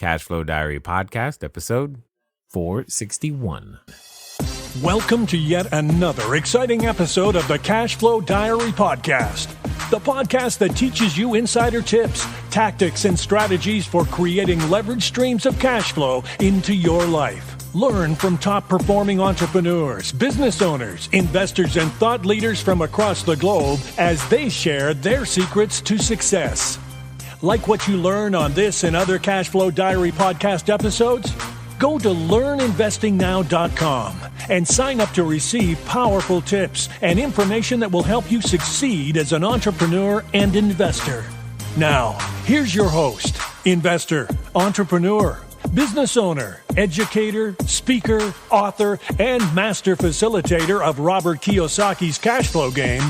Cashflow Diary Podcast, episode 461. Welcome to yet another exciting episode of the Cashflow Diary Podcast, the podcast that teaches you insider tips, tactics, and strategies for creating leverage streams of cash flow into your life. Learn from top-performing entrepreneurs, business owners, investors, and thought leaders from across the globe as they share their secrets to success. Like what you learn on this and other Cashflow Diary podcast episodes? Go to learninvestingnow.com and sign up to receive powerful tips and information that will help you succeed as an entrepreneur and investor. Now, here's your host, investor, entrepreneur, business owner, educator, speaker, author, and master facilitator of Robert Kiyosaki's cash flow game,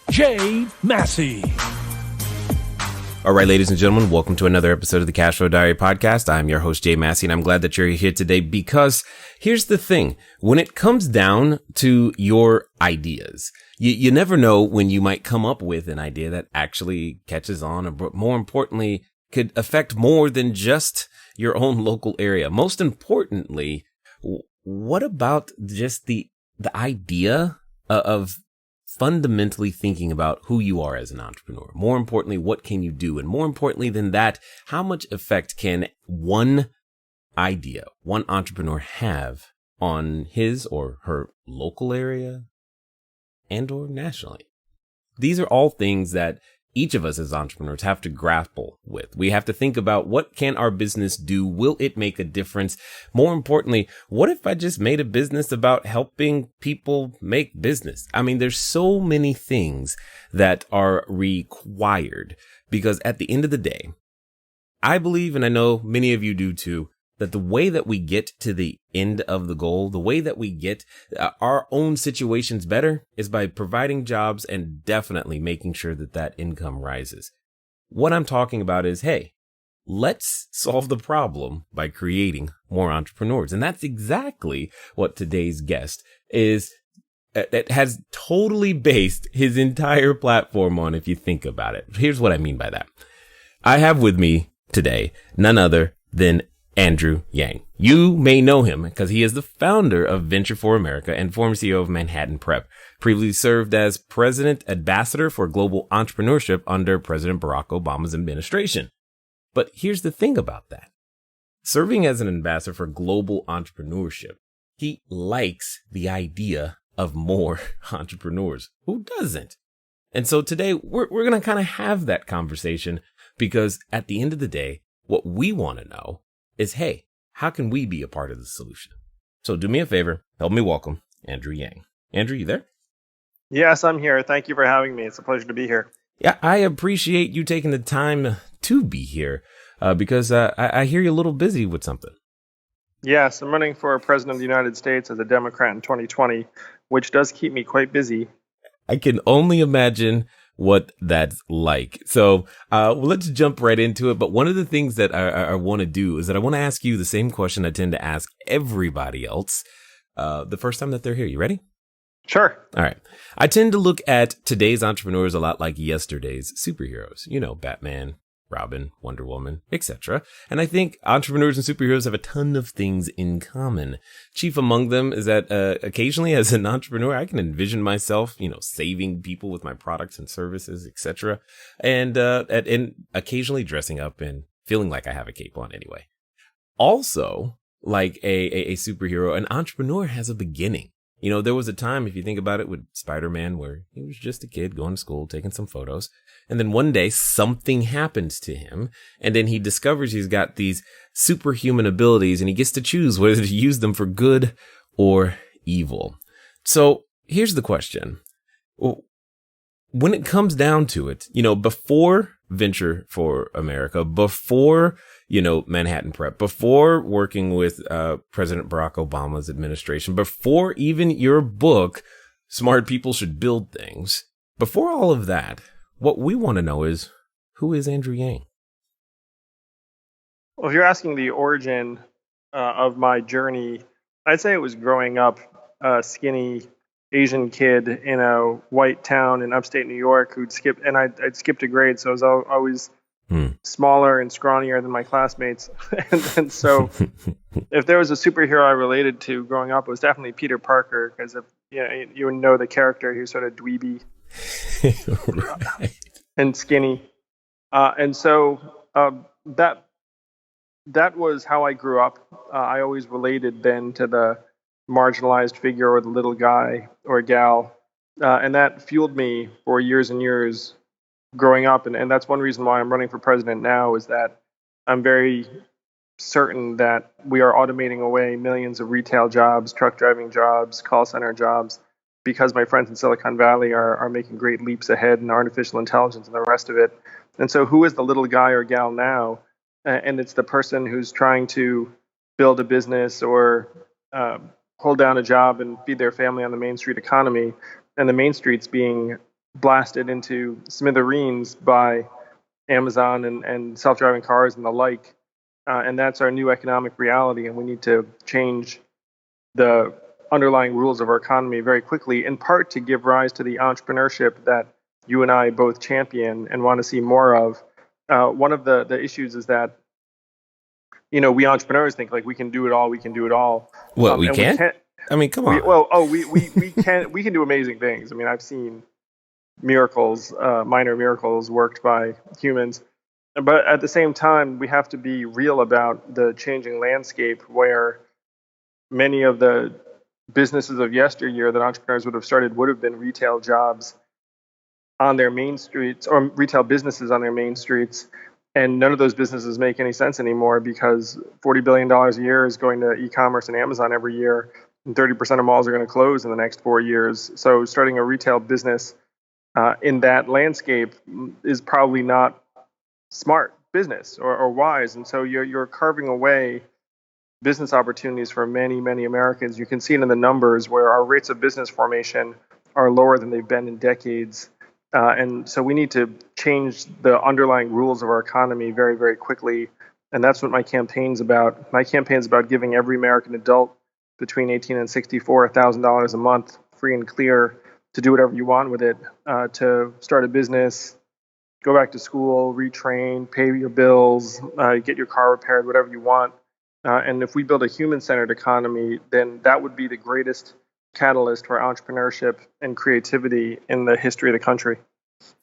Jay Massey. All right, ladies and gentlemen, welcome to another episode of the Cashflow Diary Podcast. I'm your host, Jay Massey, and I'm glad that you're here today because here's the thing. When it comes down to your ideas, you never know when you might come up with an idea that actually catches on, or more importantly, could affect more than just your own local area. Most importantly, what about just the idea of fundamentally thinking about who you are as an entrepreneur? More importantly, what can you do? And more importantly than that, how much effect can one idea, one entrepreneur have on his or her local area and or nationally? These are all things that each of us as entrepreneurs have to grapple with. We have to think about, what can our business do? Will it make a difference? More importantly, what if I just made a business about helping people make business? I mean, there's so many things that are required because at the end of the day, I believe, and I know many of you do too, that the way that we get to the end of the goal, the way that we get our own situations better is by providing jobs and definitely making sure that that income rises. What I'm talking about is, hey, let's solve the problem by creating more entrepreneurs. And that's exactly what today's guest is. That has totally based his entire platform on, if you think about it. Here's what I mean by that. I have with me today none other than Andrew Yang. You may know him because he is the founder of Venture for America and former CEO of Manhattan Prep. Previously served as President Ambassador for Global Entrepreneurship under President Barack Obama's administration. But here's the thing about that. Serving as an ambassador for global entrepreneurship, he likes the idea of more entrepreneurs. Who doesn't? And so today we're going to kind of have that conversation because at the end of the day, what we want to know is, hey, how can we be a part of the solution? So do me a favor, help me welcome Andrew Yang. Andrew, you there? Yes, I'm here. Thank you for having me. It's a pleasure to be here. Yeah, I appreciate you taking the time to be here because I hear you're a little busy with something. Yes, I'm running for President of the United States as a Democrat in 2020, which does keep me quite busy. I can only imagine what that's like. So let's jump right into it. But one of the things that I want to do is that I want to ask you the same question I tend to ask everybody else the first time that they're here. You ready? Sure. All right. I tend to look at today's entrepreneurs a lot like yesterday's superheroes. You know, Batman, Robin, Wonder Woman, etc. And I think entrepreneurs and superheroes have a ton of things in common. Chief among them is that occasionally as an entrepreneur, I can envision myself, saving people with my products and services, etc. And occasionally dressing up and feeling like I have a cape on anyway. Also, like a superhero, an entrepreneur has a beginning. There was a time, if you think about it, with Spider-Man where he was just a kid going to school, taking some photos. And then one day something happens to him. And then he discovers he's got these superhuman abilities and he gets to choose whether to use them for good or evil. So here's the question. When it comes down to it, before Venture for America, before, Manhattan Prep, before working with President Barack Obama's administration, before even your book, Smart People Should Build Things, before all of that, what we want to know is, who is Andrew Yang? Well, if you're asking the origin of my journey, I'd say it was growing up a skinny Asian kid in a white town in upstate New York who'd skip, and I'd skipped a grade, so I was always smaller and scrawnier than my classmates. And so if there was a superhero I related to growing up, it was definitely Peter Parker, because if you would know the character, he was sort of dweeby Right. and skinny. And so that was how I grew up. I always related then to the marginalized figure or the little guy or gal. And that fueled me for years and years growing up. And that's one reason why I'm running for president now, is that I'm very certain that we are automating away millions of retail jobs, truck driving jobs, call center jobs, because my friends in Silicon Valley are making great leaps ahead in artificial intelligence and the rest of it. And so who is the little guy or gal now? And it's the person who's trying to build a business or hold down a job and feed their family on the Main Street economy. And the Main Street's being blasted into smithereens by Amazon and self-driving cars and the like. And that's our new economic reality. And we need to change the underlying rules of our economy very quickly, in part to give rise to the entrepreneurship that you and I both champion and want to see more of. One of the issues is that, we entrepreneurs think like we can do it all. We can do it all. Well, we can't. I mean, come on. We can do amazing things. I mean, I've seen miracles, minor miracles worked by humans. But at the same time, we have to be real about the changing landscape, where many of the businesses of yesteryear that entrepreneurs would have started would have been retail jobs on their main streets, or retail businesses on their main streets. And none of those businesses make any sense anymore, because $40 billion a year is going to e-commerce and Amazon every year, and 30% of malls are going to close in the next 4 years. So starting a retail business in that landscape is probably not smart business or wise. And so you're carving away business opportunities for many, many Americans. You can see it in the numbers, where our rates of business formation are lower than they've been in decades. And so we need to change the underlying rules of our economy very, very quickly. And that's what my campaign's about. My campaign's about giving every American adult between 18 and 64 $1,000 a month, free and clear, to do whatever you want with it, to start a business, go back to school, retrain, pay your bills, get your car repaired, whatever you want. And if we build a human-centered economy, then that would be the greatest catalyst for entrepreneurship and creativity in the history of the country.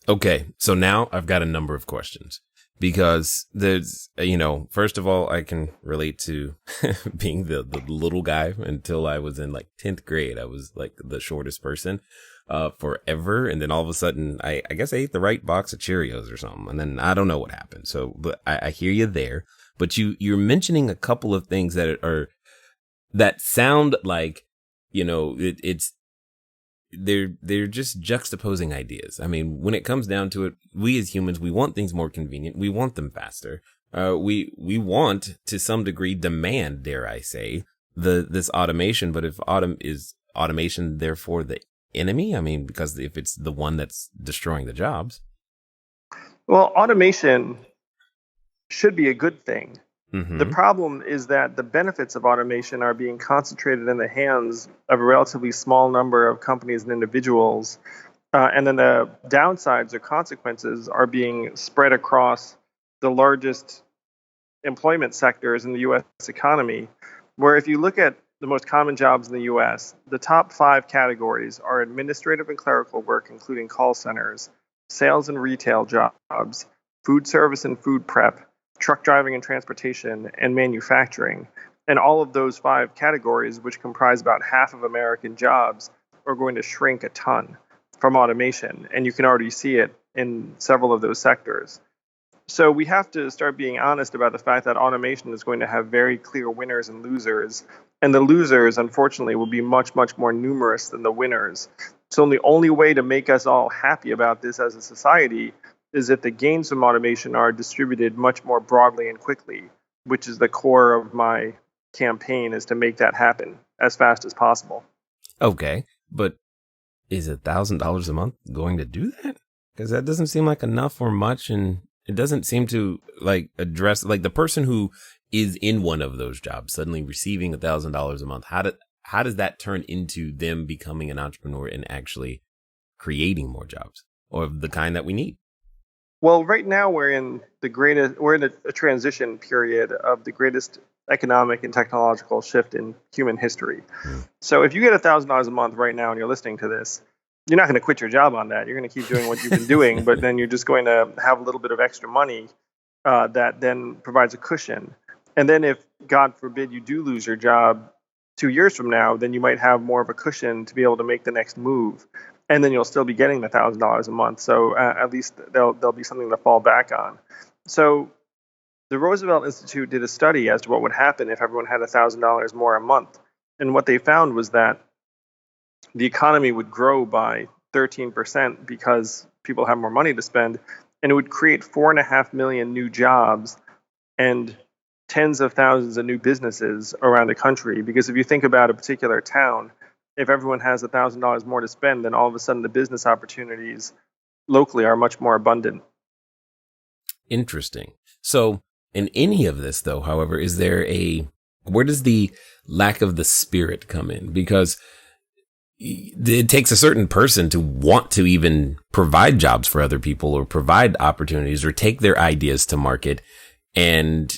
Okay, so now I've got a number of questions, because there's, first of all, I can relate to being the little guy. Until I was in like 10th grade, I was like the shortest person forever. And then all of a sudden, I guess I ate the right box of Cheerios or something. And then I don't know what happened. So, but I hear you there. But you're mentioning a couple of things that sound like, they're just juxtaposing ideas. I mean, when it comes down to it, we as humans, we want things more convenient. We want them faster. We want, to some degree, demand, dare I say, this automation. But if is automation therefore the enemy? I mean, because if it's the one that's destroying the jobs. Well, automation should be a good thing. Mm-hmm. The problem is that the benefits of automation are being concentrated in the hands of a relatively small number of companies and individuals. And then the downsides or consequences are being spread across the largest employment sectors in the U.S. economy, where if you look at the most common jobs in the U.S., the top 5 categories are administrative and clerical work, including call centers, sales and retail jobs, food service and food prep, truck driving and transportation, and manufacturing. And all of those 5 categories, which comprise about half of American jobs, are going to shrink a ton from automation. And you can already see it in several of those sectors. So we have to start being honest about the fact that automation is going to have very clear winners and losers. And the losers, unfortunately, will be much, much more numerous than the winners. So the only way to make us all happy about this as a society is if the gains from automation are distributed much more broadly and quickly, which is the core of my campaign, is to make that happen as fast as possible. Okay, but is $1,000 a month going to do that? Because that doesn't seem like enough or much, and it doesn't seem to like address like the person who is in one of those jobs suddenly receiving $1,000 a month. How does that turn into them becoming an entrepreneur and actually creating more jobs, or of the kind that we need? Well, right now we're in a transition period of the greatest economic and technological shift in human history. Hmm. So if you get $1,000 a month right now and you're listening to this, you're not going to quit your job on that. You're going to keep doing what you've been doing, but then you're just going to have a little bit of extra money that then provides a cushion. And then if, God forbid, you do lose your job 2 years from now, then you might have more of a cushion to be able to make the next move. And then you'll still be getting the $1,000 a month. So at least there'll be something to fall back on. So the Roosevelt Institute did a study as to what would happen if everyone had $1,000 more a month. And what they found was that the economy would grow by 13% because people have more money to spend, and it would create 4.5 million new jobs and tens of thousands of new businesses around the country. Because if you think about a particular town, if everyone has $1,000 more to spend, then all of a sudden the business opportunities locally are much more abundant. Interesting. So in any of this, though, however, where does the lack of the spirit come in? Because it takes a certain person to want to even provide jobs for other people or provide opportunities or take their ideas to market. And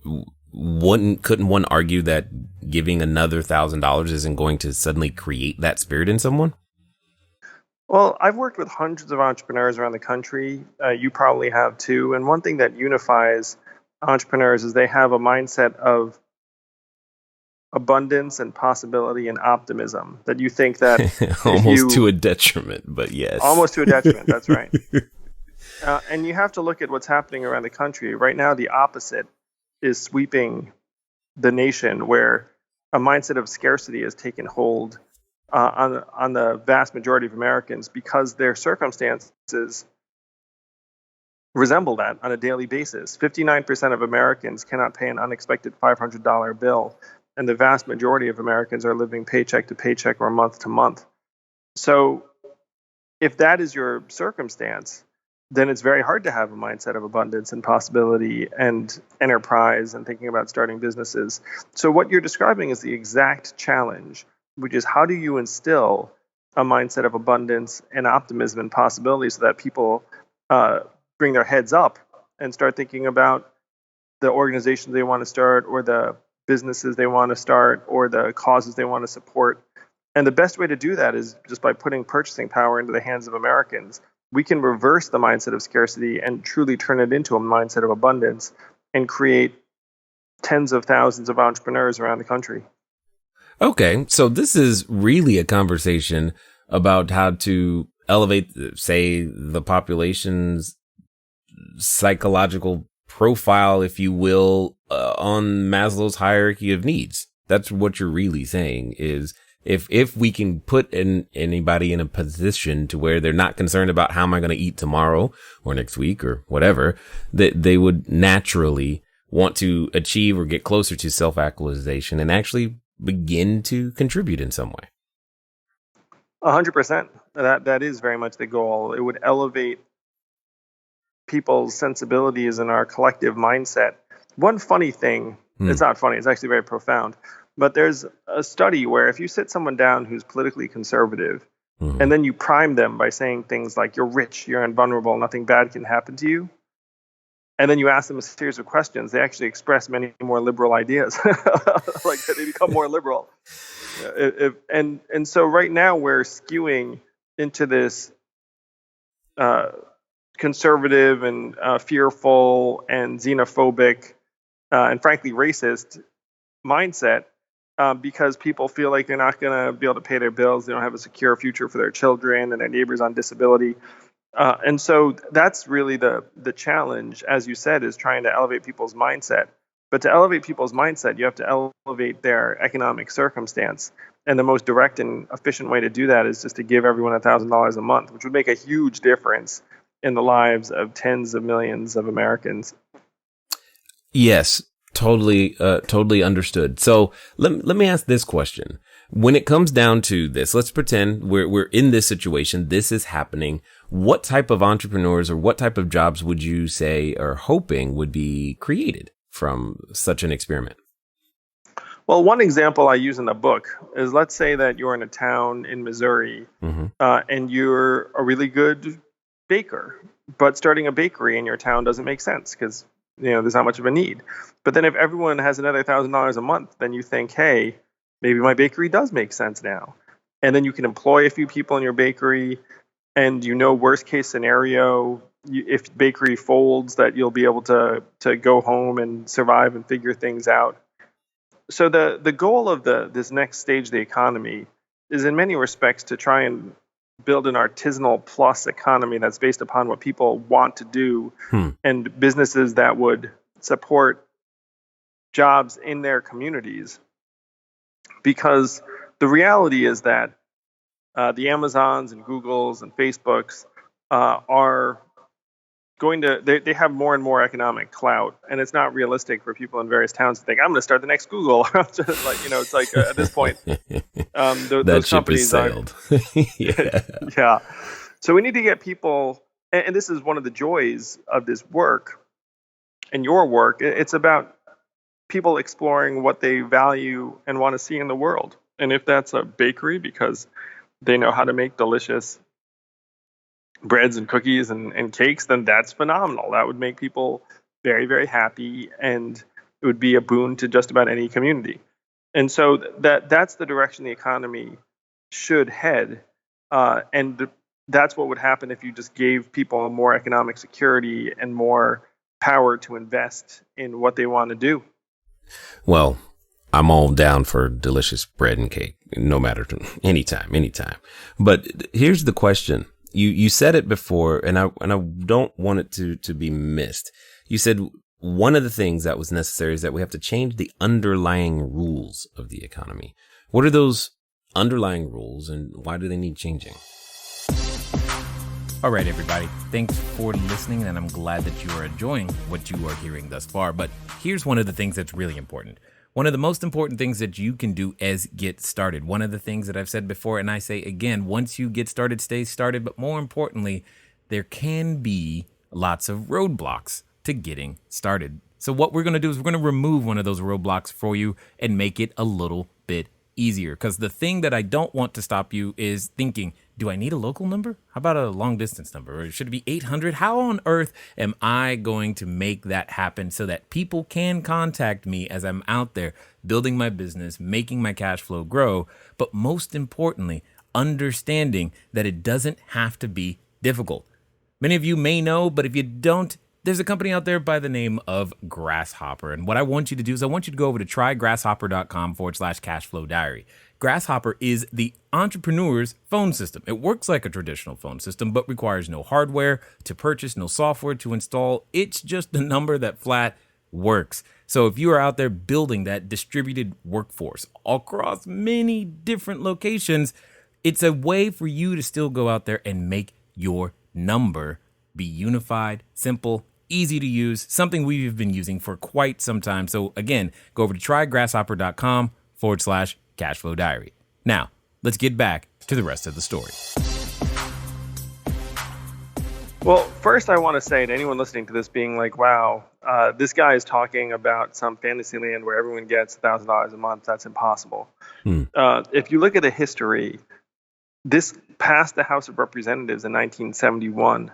couldn't one argue that giving another $1,000 isn't going to suddenly create that spirit in someone? Well, I've worked with hundreds of entrepreneurs around the country. You probably have too. And one thing that unifies entrepreneurs is they have a mindset of abundance and possibility and optimism, that you think that almost to a detriment, but yes. Almost to a detriment, that's right. And you have to look at what's happening around the country. Right now, the opposite is sweeping the nation, where a mindset of scarcity has taken hold on the vast majority of Americans because their circumstances resemble that on a daily basis. 59% of Americans cannot pay an unexpected $500 bill, and the vast majority of Americans are living paycheck to paycheck or month to month. So if that is your circumstance, then it's very hard to have a mindset of abundance and possibility and enterprise and thinking about starting businesses. So what you're describing is the exact challenge, which is how do you instill a mindset of abundance and optimism and possibility so that people bring their heads up and start thinking about the organizations they want to start or the businesses they want to start or the causes they want to support. And the best way to do that is just by putting purchasing power into the hands of Americans. We can reverse the mindset of scarcity and truly turn it into a mindset of abundance and create tens of thousands of entrepreneurs around the country. Okay, so this is really a conversation about how to elevate, say, the population's psychological profile, if you will, on Maslow's hierarchy of needs. That's what you're really saying is if we can put anybody in a position to where they're not concerned about how am I going to eat tomorrow or next week or whatever, that they would naturally want to achieve or get closer to self-actualization and actually begin to contribute in some way. 100%. That is very much the goal. It would elevate people's sensibilities and our collective mindset. One funny thing, it's not funny, it's actually very profound, but there's a study where if you sit someone down who's politically conservative and then you prime them by saying things like, you're rich, you're invulnerable, nothing bad can happen to you, and then you ask them a series of questions, they actually express many more liberal ideas. Like they become more liberal. And so right now we're skewing into this conservative and fearful and xenophobic and frankly racist mindset because people feel like they're not going to be able to pay their bills. They don't have a secure future for their children and their neighbors on disability. And so that's really the challenge, as you said, is trying to elevate people's mindset. But to elevate people's mindset, you have to elevate their economic circumstance. And the most direct and efficient way to do that is just to give everyone $1,000 a month, which would make a huge difference in the lives of tens of millions of Americans. Yes, totally understood. So let me ask this question. When it comes down to this, let's pretend we're in this situation. This is happening. What type of entrepreneurs or what type of jobs would you say or hoping would be created from such an experiment? Well, one example I use in the book is, let's say that you're in a town in Missouri and you're a really good baker but starting a bakery in your town doesn't make sense because there's not much of a need. But then if everyone has another $1,000 a month, then you think, hey, maybe my bakery does make sense now. And then you can employ a few people in your bakery, and worst case scenario, if bakery folds, that you'll be able to go home and survive and figure things out. So the goal of this next stage of the economy is in many respects to try and build an artisanal plus economy that's based upon what people want to do and businesses that would support jobs in their communities. Because the reality is that the Amazons and Googles and Facebooks are going to, they have more and more economic clout, and it's not realistic for people in various towns to think, I'm going to start the next Google. Just like, it's like at this point, that those ship companies has sailed. Yeah. Yeah. So we need to get people, and this is one of the joys of this work and your work. It's about people exploring what they value and want to see in the world. And if that's a bakery because they know how to make delicious breads and cookies and cakes, then that's phenomenal. That would make people very, very happy, and it would be a boon to just about any community. And so that's the direction the economy should head. And that's what would happen if you just gave people more economic security and more power to invest in what they want to do. Well, I'm all down for delicious bread and cake, no matter anytime. But here's the question. You said it before, and I don't want it to be missed. You said one of the things that was necessary is that we have to change the underlying rules of the economy. What are those underlying rules, and why do they need changing? All right, everybody. Thanks for listening, and I'm glad that you are enjoying what you are hearing thus far. But here's one of the things that's really important. One of the most important things that you can do is get started. One of the things that I've said before, and I say again, once you get started, stay started. But more importantly, there can be lots of roadblocks to getting started. So what we're going to do is we're going to remove one of those roadblocks for you and make it a little bit easier. Because the thing that I don't want to stop you is thinking, do I need a local number? How about a long distance number? Or should it be 800? How on earth am I going to make that happen so that people can contact me as I'm out there building my business, making my cash flow grow? But most importantly, understanding that it doesn't have to be difficult. Many of you may know, but if you don't, there's a company out there by the name of Grasshopper. And what I want you to do is I want you to go over to trygrasshopper.com/cashflow diary. Grasshopper is the entrepreneur's phone system. It works like a traditional phone system, but requires no hardware to purchase, no software to install. It's just a number that flat works. So if you are out there building that distributed workforce across many different locations, it's a way for you to still go out there and make your number be unified, simple, easy to use, something we've been using for quite some time. So again, go over to trygrasshopper.com/cashflow diary. Now, let's get back to the rest of the story. Well, first I want to say to anyone listening to this being like, wow, this guy is talking about some fantasy land where everyone gets $1,000 a month. That's impossible. If you look at the history, this passed the House of Representatives in 1971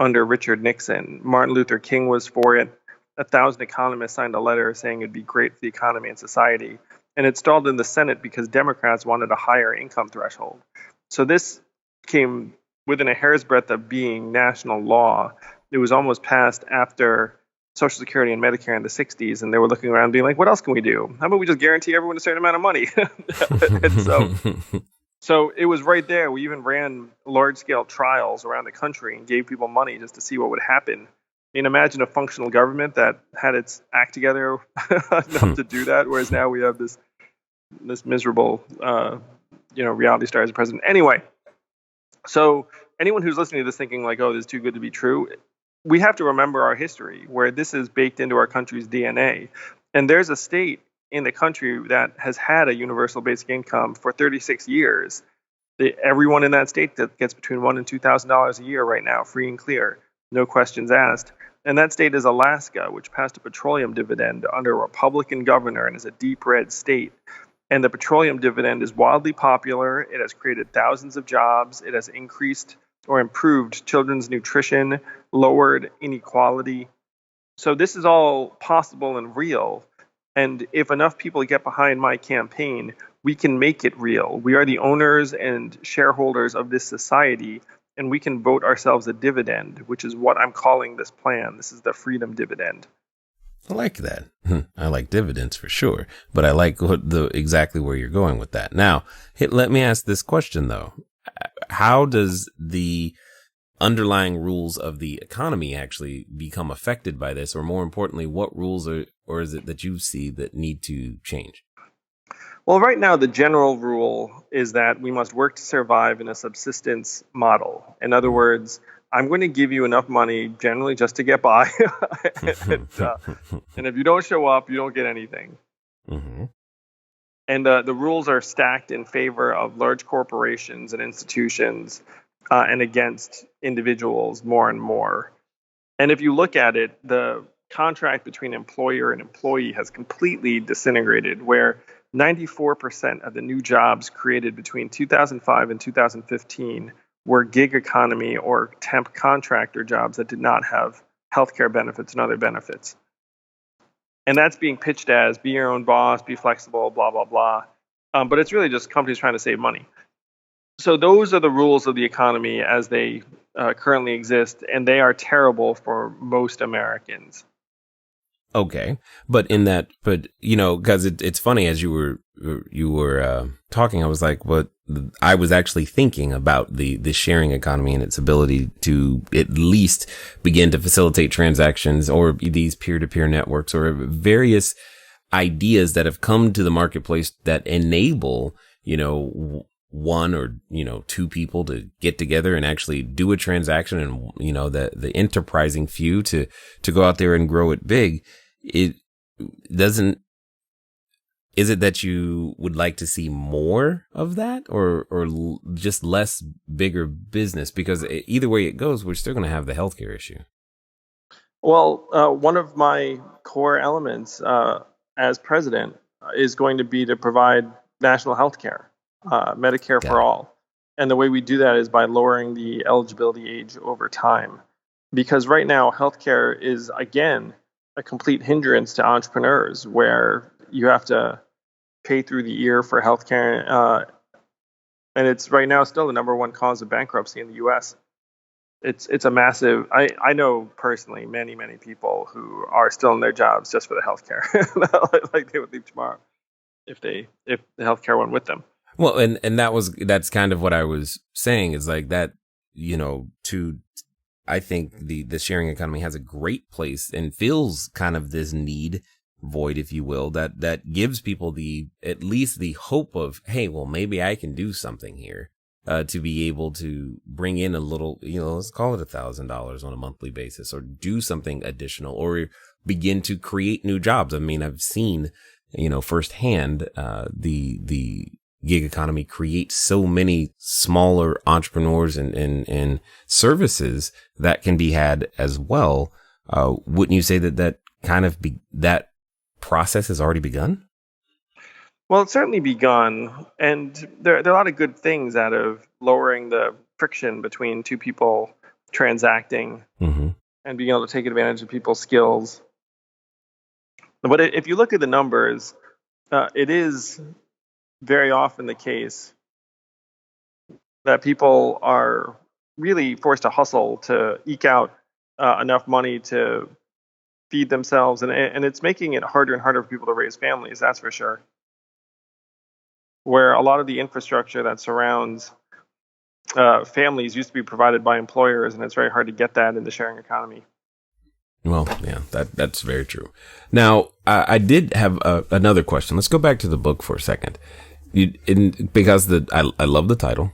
under Richard Nixon. Martin Luther King was for it. 1,000 economists signed a letter saying it'd be great for the economy and society. And it stalled in the Senate because Democrats wanted a higher income threshold. So this came within a hair's breadth of being national law. It was almost passed after Social Security and Medicare in the 60s, and they were looking around being like, what else can we do? How about we just guarantee everyone a certain amount of money? And so it was right there. We even ran large-scale trials around the country and gave people money just to see what would happen. I mean, imagine a functional government that had its act together enough to do that, whereas now we have this miserable, reality star as a president. Anyway, so anyone who's listening to this thinking like, oh, this is too good to be true, we have to remember our history where this is baked into our country's DNA. And there's a state in the country that has had a universal basic income for 36 years. Everyone in that state that gets between $1,000 and $2,000 a year right now, free and clear, no questions asked. And that state is Alaska, which passed a petroleum dividend under a Republican governor and is a deep red state. And the petroleum dividend is wildly popular. It has created thousands of jobs. It has increased or improved children's nutrition, lowered inequality. So this is all possible and real. And if enough people get behind my campaign, we can make it real. We are the owners and shareholders of this society, and we can vote ourselves a dividend, which is what I'm calling this plan. This is the freedom dividend. I like that. I like dividends for sure, but I like exactly where you're going with that. Now, let me ask this question though. How does the underlying rules of the economy actually become affected by this? Or more importantly, what rules or is it that you see that need to change? Well, right now, the general rule is that we must work to survive in a subsistence model. In other words, I'm going to give you enough money generally just to get by. And if you don't show up, you don't get anything. Mm-hmm. And the rules are stacked in favor of large corporations and institutions and against individuals more and more. And if you look at it, the contract between employer and employee has completely disintegrated, where 94% of the new jobs created between 2005 and 2015 were gig economy or temp contractor jobs that did not have healthcare benefits and other benefits. And that's being pitched as be your own boss, be flexible, blah, blah, blah. But it's really just companies trying to save money. So those are the rules of the economy as they currently exist, and they are terrible for most Americans. Okay. But because it's funny, as you were talking, I was like, I was actually thinking about the sharing economy and its ability to at least begin to facilitate transactions or these peer-to-peer networks or various ideas that have come to the marketplace that enable, one or, two people to get together and actually do a transaction and, the enterprising few to go out there and grow it big. It doesn't, is it that you would like to see more of that or just less bigger business? Because either way it goes, we're still going to have the healthcare issue. Well, one of my core elements as president is going to be to provide national health care, Medicare for all. And the way we do that is by lowering the eligibility age over time. Because right now, healthcare is, again, a complete hindrance to entrepreneurs where you have to pay through the ear for healthcare. And it's right now still the number one cause of bankruptcy in the U.S. It's a massive, I know personally many, many people who are still in their jobs just for the healthcare. Like they would leave tomorrow if the healthcare went with them. Well, and that's kind of what I was saying is like that, I think the sharing economy has a great place and fills kind of this need void, if you will, that gives people at least the hope of, hey, well, maybe I can do something here, to be able to bring in a little, let's call it $1,000 on a monthly basis or do something additional or begin to create new jobs. I mean, I've seen, firsthand, the gig economy creates so many smaller entrepreneurs and services that can be had as well. Wouldn't you say that kind of that process has already begun? Well, it's certainly begun, and there are a lot of good things out of lowering the friction between two people transacting mm-hmm. and being able to take advantage of people's skills. But if you look at the numbers, it is very often the case that people are really forced to hustle to eke out enough money to feed themselves, and it's making it harder and harder for people to raise families, that's for sure. Where a lot of the infrastructure that surrounds families used to be provided by employers, and it's very hard to get that in the sharing economy. Well, yeah, that's very true. Now, I did have another question. Let's go back to the book for a second. Because I love the title,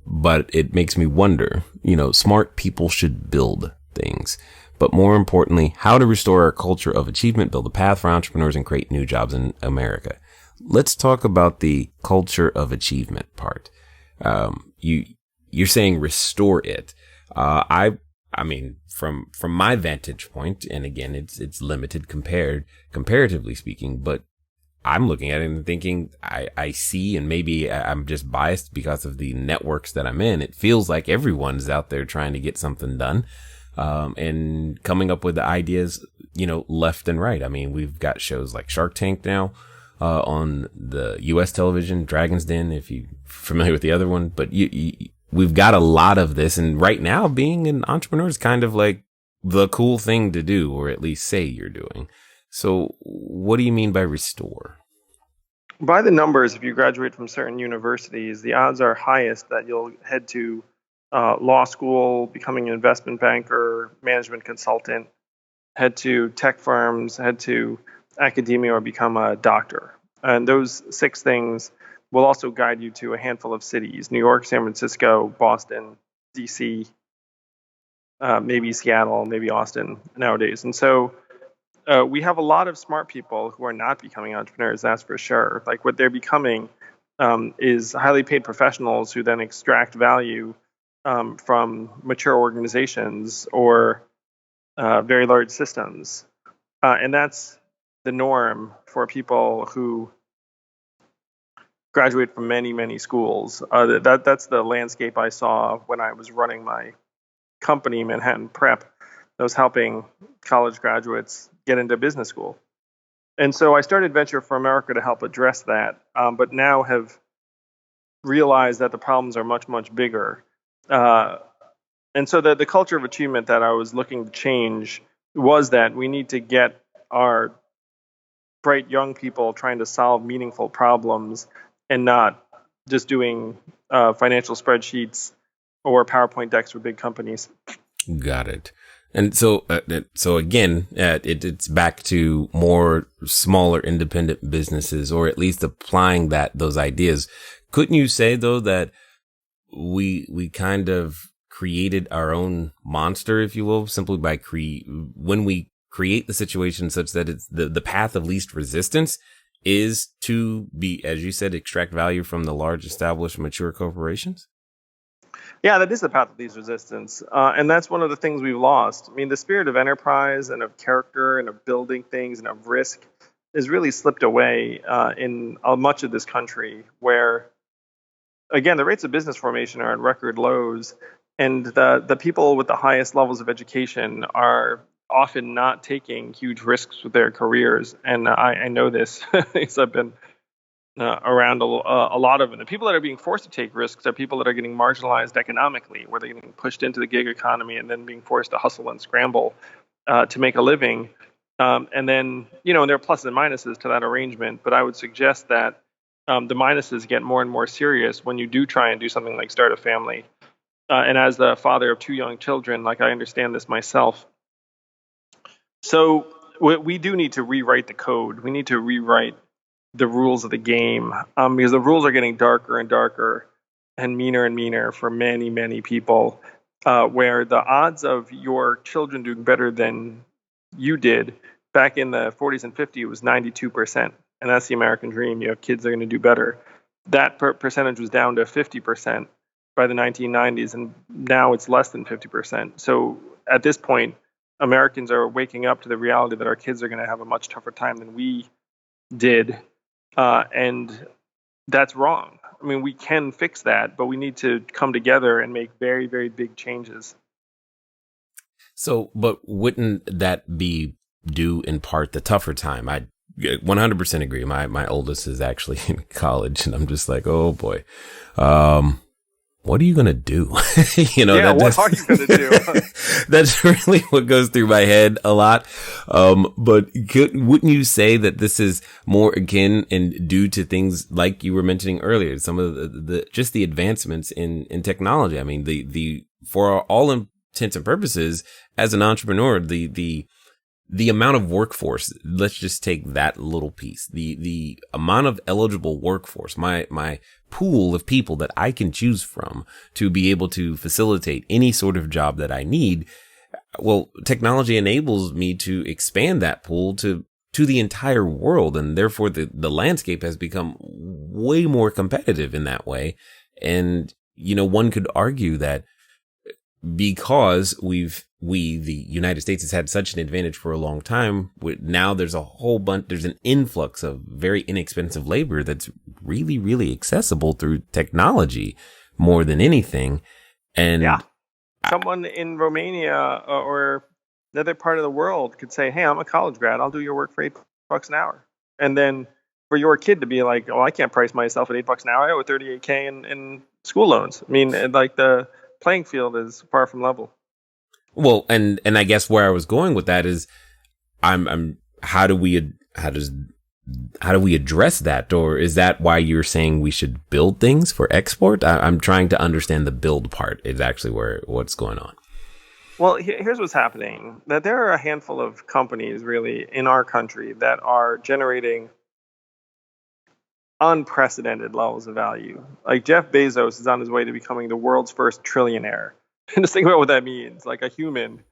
but it makes me wonder, smart people should build things. But more importantly, how to restore our culture of achievement, build a path for entrepreneurs, and create new jobs in America. Let's talk about the culture of achievement part. You're saying restore it. I mean, from my vantage point, and again, it's limited comparatively speaking, but I'm looking at it and thinking I see, and maybe I'm just biased because of the networks that I'm in. It feels like everyone's out there trying to get something done, and coming up with the ideas, left and right. I mean, we've got shows like Shark Tank now, on the U.S. television, Dragon's Den, if you're familiar with the other one, but we've got a lot of this. And right now being an entrepreneur is kind of like the cool thing to do, or at least say you're doing. So what do you mean by restore? By the numbers, if you graduate from certain universities, the odds are highest that you'll head to law school, becoming an investment banker, management consultant, head to tech firms, head to academia, or become a doctor. And those 6 things will also guide you to a handful of cities: New York, San Francisco, Boston, DC, maybe Seattle, maybe Austin nowadays. And so we have a lot of smart people who are not becoming entrepreneurs, that's for sure. Like, what they're becoming is highly paid professionals who then extract value from mature organizations or very large systems. And that's the norm for people who graduate from many, many schools. That's the landscape I saw when I was running my company, Manhattan Prep. I was helping college graduates get into business school. And so I started Venture for America to help address that, but now have realized that the problems are much, much bigger. And so the culture of achievement that I was looking to change was that we need to get our bright young people trying to solve meaningful problems and not just doing financial spreadsheets or PowerPoint decks for big companies. Got it. And so again, it's back to more smaller independent businesses, or at least applying those ideas. Couldn't you say though that we kind of created our own monster, if you will, simply by when we create the situation such that it's the path of least resistance is to be, as you said, extract value from the large, established, mature corporations? Yeah, that is the path of least resistance. And that's one of the things we've lost. I mean, the spirit of enterprise and of character and of building things and of risk has really slipped away in much of this country, where, again, the rates of business formation are at record lows. And the people with the highest levels of education are often not taking huge risks with their careers. And I know this because I've been around a lot of them. The people that are being forced to take risks are people that are getting marginalized economically, where they're getting pushed into the gig economy and then being forced to hustle and scramble to make a living. And then, there are pluses and minuses to that arrangement. But I would suggest that the minuses get more and more serious when you do try and do something like start a family. And as the father of 2 young children, I understand this myself. So we do need to rewrite the code. We need to rewrite the rules of the game, because the rules are getting darker and darker and meaner for many, many people, where the odds of your children doing better than you did back in the 40s and 50s was 92%. And that's the American dream. You have kids that are going to do better. That percentage was down to 50% by the 1990s, and now it's less than 50%. So at this point, Americans are waking up to the reality that our kids are going to have a much tougher time than we did. And that's wrong. I mean, we can fix that, but we need to come together and make very, very big changes. So, but wouldn't that be due in part the tougher time? I 100% agree. My oldest is actually in college, and I'm just like, oh boy. What are you going to do? What are you going to do? That's really what goes through my head a lot. But wouldn't you say that this is more akin and due to things like you were mentioning earlier, some of just the advancements in technology? I mean, for all intents and purposes, as an entrepreneur, the amount of workforce, let's just take that little piece, the amount of eligible workforce, my pool of people that I can choose from to be able to facilitate any sort of job that I need. Well, technology enables me to expand that pool to the entire world. And therefore the landscape has become way more competitive in that way. And, one could argue that because we've the United States, has had such an advantage for a long time. Now there's there's an influx of very inexpensive labor that's really, really accessible through technology more than anything. And yeah, someone in Romania or another part of the world could say, hey, I'm a college grad. I'll do your work for $8 an hour. And then for your kid to be like, oh, I can't price myself at $8 an hour. I owe $38K in school loans. I mean, like the playing field is far from level. Well, and I guess where I was going with that is, how do we address that? Or is that why you're saying we should build things for export? I'm trying to understand the build part is actually what's going on. Well, here's what's happening. That there are a handful of companies really in our country that are generating unprecedented levels of value. Like Jeff Bezos is on his way to becoming the world's first trillionaire. And just think about what that means. Like a human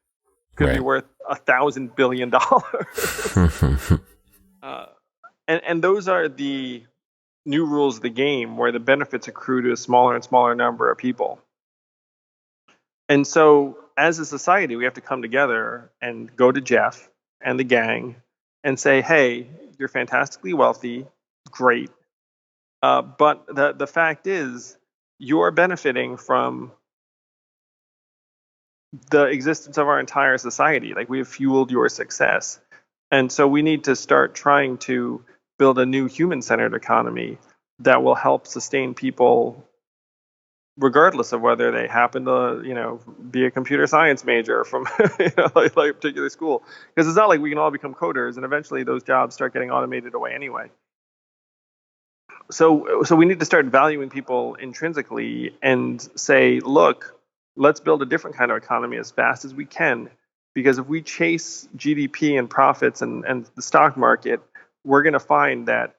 could be worth $1,000 billion. And those are the new rules of the game, where the benefits accrue to a smaller and smaller number of people. And so as a society, we have to come together and go to Jeff and the gang and say, hey, you're fantastically wealthy, great. But the fact is, you're benefiting from the existence of our entire society. Like, we have fueled your success. And so we need to start trying to build a new human-centered economy that will help sustain people regardless of whether they happen to, be a computer science major from like a particular school. Because it's not like we can all become coders, and eventually those jobs start getting automated away anyway. So we need to start valuing people intrinsically and say, look, let's build a different kind of economy as fast as we can. Because if we chase GDP and profits and the stock market, we're going to find that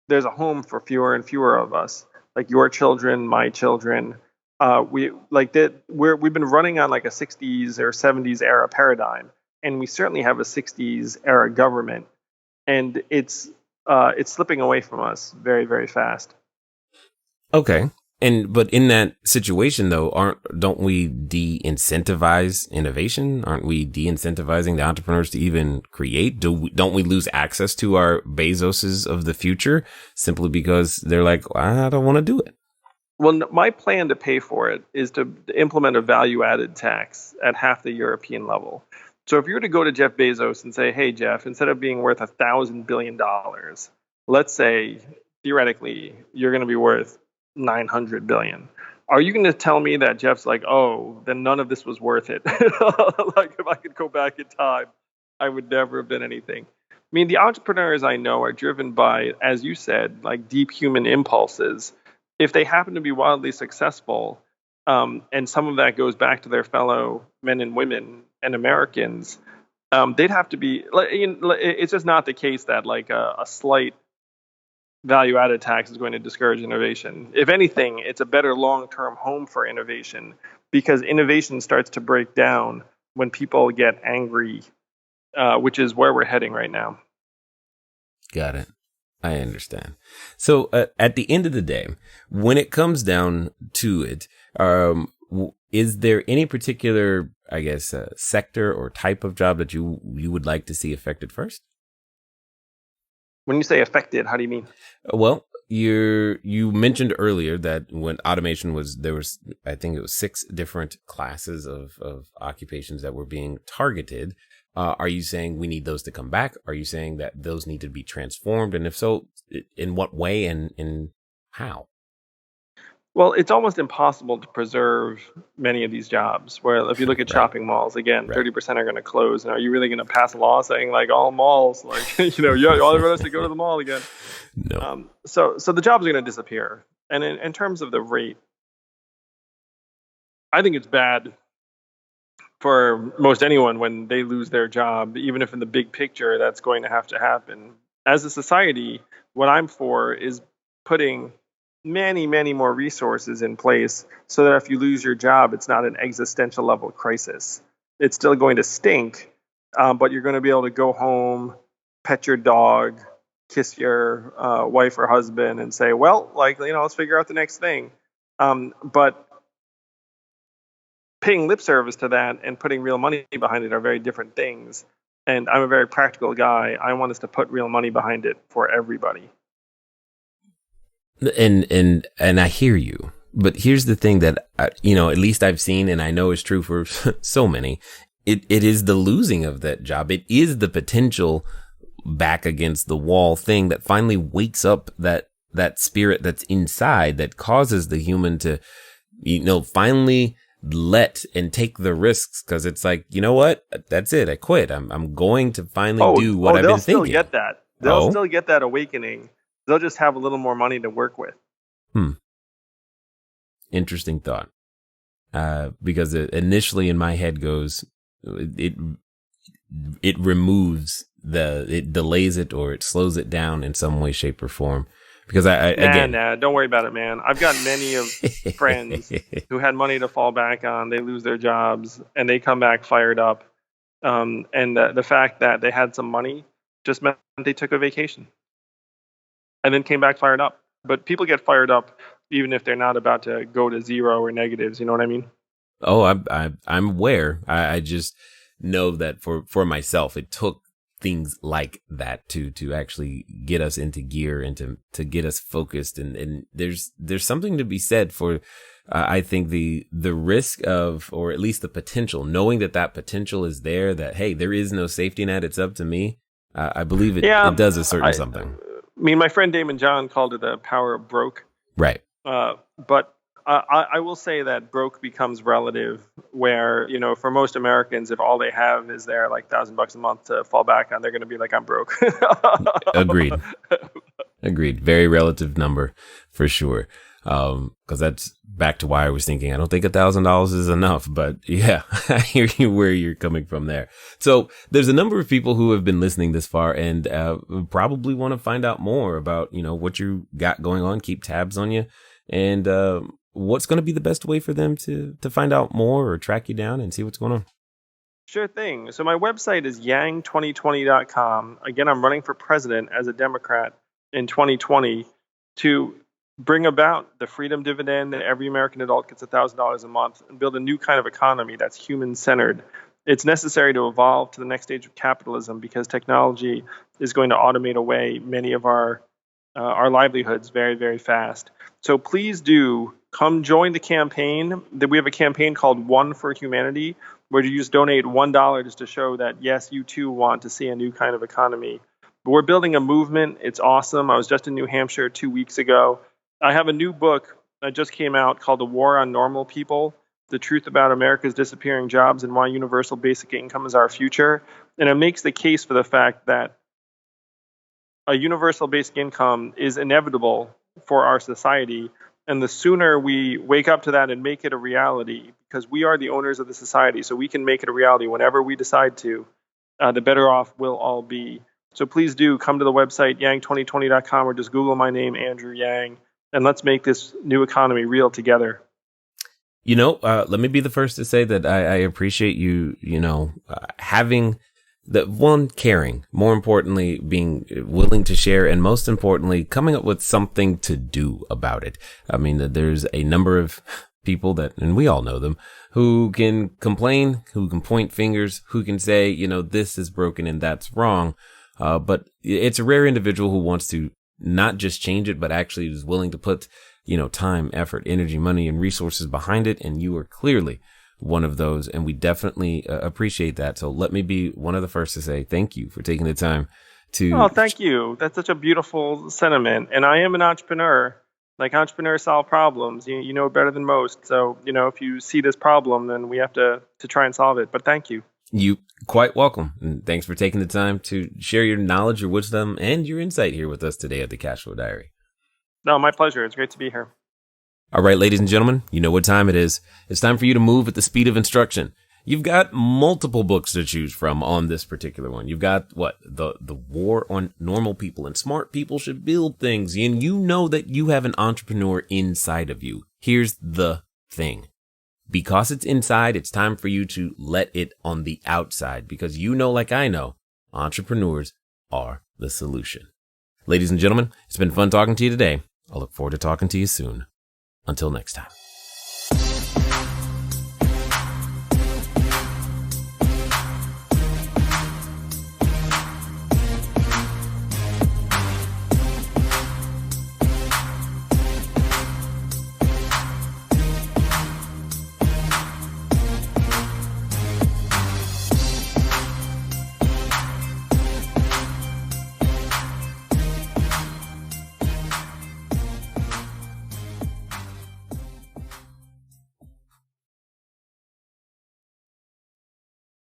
there's a home for fewer and fewer of us, like your children, my children. We've been running on like a 60s or 70s era paradigm, and we certainly have a 60s era government, and it's slipping away from us very, very fast. Okay. But in that situation though, don't we de-incentivize innovation? Aren't we de-incentivizing the entrepreneurs to even create? Don't we lose access to our Bezoses of the future simply because they're like, I don't want to do it? Well, my plan to pay for it is to implement a value-added tax at half the European level. So if you were to go to Jeff Bezos and say, hey, Jeff, instead of being worth $1,000 billion, let's say theoretically you're going to be worth $900 billion. Are you going to tell me that Jeff's like, oh, then none of this was worth it? Like, if I could go back in time, I would never have been anything. I mean, the entrepreneurs I know are driven by, as you said, like deep human impulses. If they happen to be wildly successful, and some of that goes back to their fellow men and women and Americans, they'd have to be. It's just not the case that like a slight value-added tax is going to discourage innovation. If anything, it's a better long-term home for innovation, because innovation starts to break down when people get angry, which is where we're heading right now. Got it. I understand. So at the end of the day, when it comes down to it, is there any particular, I guess, sector or type of job that you would like to see affected first? When you say affected, how do you mean? Well, you mentioned earlier that when automation there was, I think it was 6 different classes of occupations that were being targeted. Are you saying we need those to come back? Are you saying that those need to be transformed? And if so, in what way and how? Well, it's almost impossible to preserve many of these jobs. Where if you look at shopping malls, again, 30% are going to close. And are you really going to pass a law saying like all malls, like all of us to go to the mall again? No. So the jobs are going to disappear. And in terms of the rate, I think it's bad for most anyone when they lose their job, even if in the big picture that's going to happen. As a society, what I'm for is putting many, many more resources in place so that if you lose your job, it's not an existential level crisis. It's still going to stink, but you're going to be able to go home, pet your dog, kiss your wife or husband, and say, well, let's figure out the next thing. But paying lip service to that and putting real money behind it are very different things. And I'm a very practical guy. I want us to put real money behind it for everybody. And I hear you, but here's the thing that at least I've seen, and I know is true for so many. It is the losing of that job. It is the potential back against the wall thing that finally wakes up that spirit that's inside that causes the human to, finally let and take the risks, because it's like, you know what? That's it. I quit. I'm going to finally do what I've been thinking. They'll still get that. They'll still get that awakening. They'll just have a little more money to work with. Interesting thought. Because initially in my head goes, it removes it delays it, or it slows it down in some way, shape, or form. Because don't worry about it, man. I've got many of friends who had money to fall back on. They lose their jobs and they come back fired up. And the fact that they had some money just meant they took a vacation and then came back fired up. But people get fired up even if they're not about to go to zero or negatives. You know what I mean? Oh, I'm aware. I just know that for myself, it took things like that to actually get us into gear and to get us focused. And there's something to be said for, I think the risk of, or at least the potential, knowing that potential is there, that, hey, there is no safety net. It's up to me. I believe it does a certain something. I mean, my friend Damon John called it the power of broke. Right. But I will say that broke becomes relative, where, for most Americans, if all they have is their like $1,000 a month to fall back on, they're going to be like, I'm broke. Agreed. Very relative number for sure. Cause that's back to why I was thinking, I don't think $1,000 is enough, but yeah, I hear you where you're coming from there. So there's a number of people who have been listening this far and, probably want to find out more about, what you got going on, keep tabs on you, and, what's going to be the best way for them to find out more or track you down and see what's going on? Sure thing. So my website is yang2020.com. Again, I'm running for president as a Democrat in 2020 to bring about the freedom dividend that every American adult gets $1,000 a month and build a new kind of economy that's human-centered. It's necessary to evolve to the next stage of capitalism because technology is going to automate away many of our livelihoods very, very fast. So please do come join the campaign. We have a campaign called One for Humanity, where you just donate $1 just to show that, yes, you too want to see a new kind of economy. But we're building a movement. It's awesome. I was just in New Hampshire 2 weeks ago. I have a new book that just came out called The War on Normal People, The Truth About America's Disappearing Jobs and Why Universal Basic Income is Our Future. And it makes the case for the fact that a universal basic income is inevitable for our society. And the sooner we wake up to that and make it a reality, because we are the owners of the society, so we can make it a reality whenever we decide to, the better off we'll all be. So please do come to the website, yang2020.com, or just Google my name, Andrew Yang, and let's make this new economy real together. Let me be the first to say that I appreciate you, having the one, caring, more importantly, being willing to share, and most importantly, coming up with something to do about it. I mean, there's a number of people that, and we all know them, who can complain, who can point fingers, who can say, this is broken and that's wrong. But it's a rare individual who wants to not just change it, but actually is willing to put, time, effort, energy, money, and resources behind it. And you are clearly one of those, and we definitely appreciate that. So let me be one of the first to say thank you for taking the time to. Oh, thank you. That's such a beautiful sentiment. And I am an entrepreneur. Like, entrepreneurs solve problems. You know it better than most. So, if you see this problem, then we have to try and solve it. But thank you. You quite welcome. And thanks for taking the time to share your knowledge, your wisdom, and your insight here with us today at the Cashflow Diary. No, my pleasure. It's great to be here. All right, ladies and gentlemen, you know what time it is. It's time for you to move at the speed of instruction. You've got multiple books to choose from on this particular one. You've got the War on Normal People, and smart people should build things. And you know that you have an entrepreneur inside of you. Here's the thing. Because it's inside, it's time for you to let it on the outside, because like I know, entrepreneurs are the solution. Ladies and gentlemen, it's been fun talking to you today. I look forward to talking to you soon. Until next time.